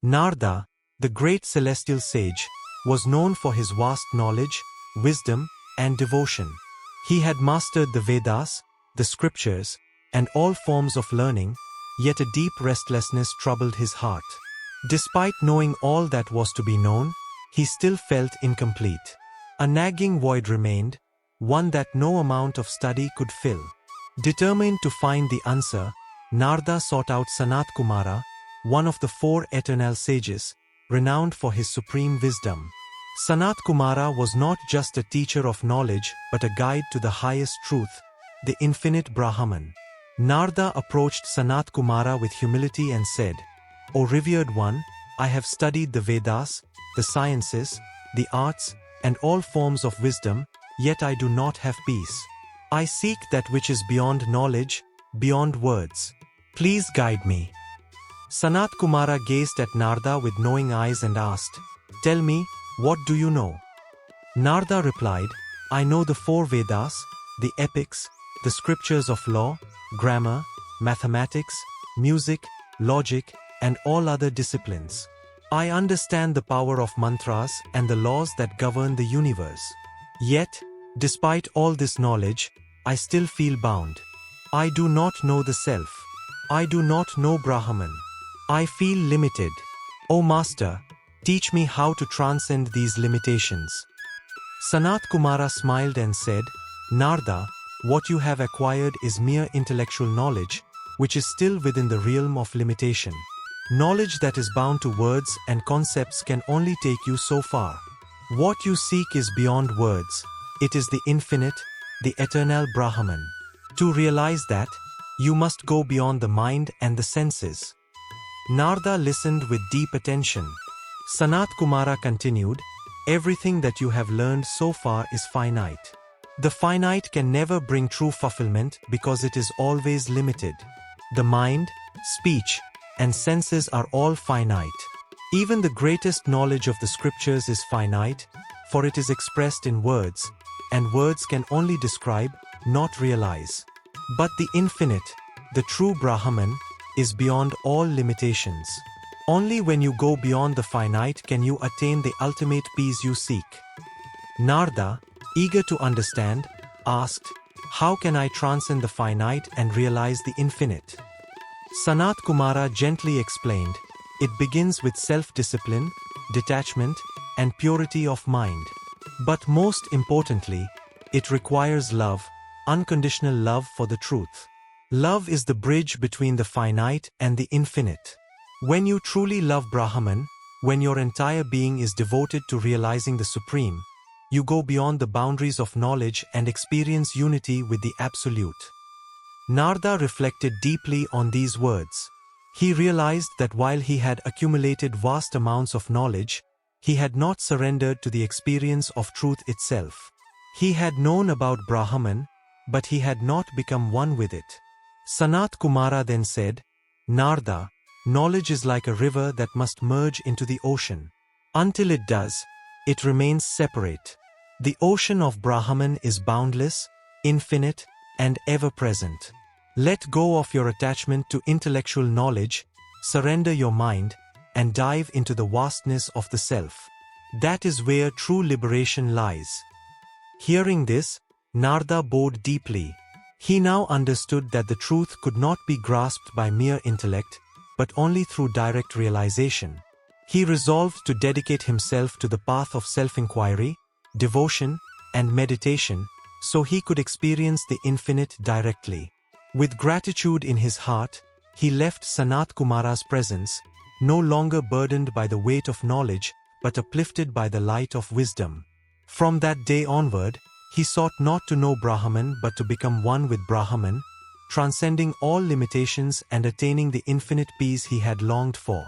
Narada, the great celestial sage, was known for his vast knowledge, wisdom, and devotion. He had mastered the Vedas, the scriptures, and all forms of learning, yet a deep restlessness troubled his heart. Despite knowing all that was to be known, he still felt incomplete. A nagging void remained, one that no amount of study could fill. Determined to find the answer, Narada sought out Sanatkumara, one of the four eternal sages, renowned for his supreme wisdom. Sanatkumara was not just a teacher of knowledge but a guide to the highest truth, the infinite Brahman. Narada approached Sanatkumara with humility and said, "O revered one, I have studied the Vedas, the sciences, the arts, and all forms of wisdom, yet I do not have peace. I seek that which is beyond knowledge, beyond words. Please guide me." Sanatkumara gazed at Narada with knowing eyes and asked, "Tell me, what do you know?" Narada replied, "I know the four Vedas, the epics, the scriptures of law, grammar, mathematics, music, logic, and all other disciplines. I understand the power of mantras and the laws that govern the universe. Yet, despite all this knowledge, I still feel bound. I do not know the self. I do not know Brahman. I feel limited. O Master, teach me how to transcend these limitations." Sanatkumara smiled and said, "Narada, what you have acquired is mere intellectual knowledge, which is still within the realm of limitation. Knowledge that is bound to words and concepts can only take you so far. What you seek is beyond words. It is the infinite, the eternal Brahman. To realize that, you must go beyond the mind and the senses." Narada listened with deep attention. Sanatkumara continued, "Everything that you have learned so far is finite. The finite can never bring true fulfillment because it is always limited. The mind, speech, and senses are all finite. Even the greatest knowledge of the scriptures is finite, for it is expressed in words, and words can only describe, not realize. But the infinite, the true Brahman, is beyond all limitations. Only when you go beyond the finite can you attain the ultimate peace you seek." Narada, eager to understand, asked, "How can I transcend the finite and realize the infinite?" Sanatkumara gently explained, "It begins with self-discipline, detachment, and purity of mind. But most importantly, it requires love, unconditional love for the truth. Love is the bridge between the finite and the infinite. When you truly love Brahman, when your entire being is devoted to realizing the Supreme, you go beyond the boundaries of knowledge and experience unity with the Absolute." Narada reflected deeply on these words. He realized that while he had accumulated vast amounts of knowledge, he had not surrendered to the experience of truth itself. He had known about Brahman, but he had not become one with it. Sanatkumara then said, "Narada, knowledge is like a river that must merge into the ocean. Until it does, it remains separate. The ocean of Brahman is boundless, infinite, and ever-present. Let go of your attachment to intellectual knowledge, surrender your mind, and dive into the vastness of the self. That is where true liberation lies." Hearing this, Narada bowed deeply. He now understood that the truth could not be grasped by mere intellect, but only through direct realization. He resolved to dedicate himself to the path of self-inquiry, devotion, and meditation, so he could experience the infinite directly. With gratitude in his heart, he left Sanatkumara's presence, no longer burdened by the weight of knowledge, but uplifted by the light of wisdom. From that day onward, he sought not to know Brahman but to become one with Brahman, transcending all limitations and attaining the infinite peace he had longed for.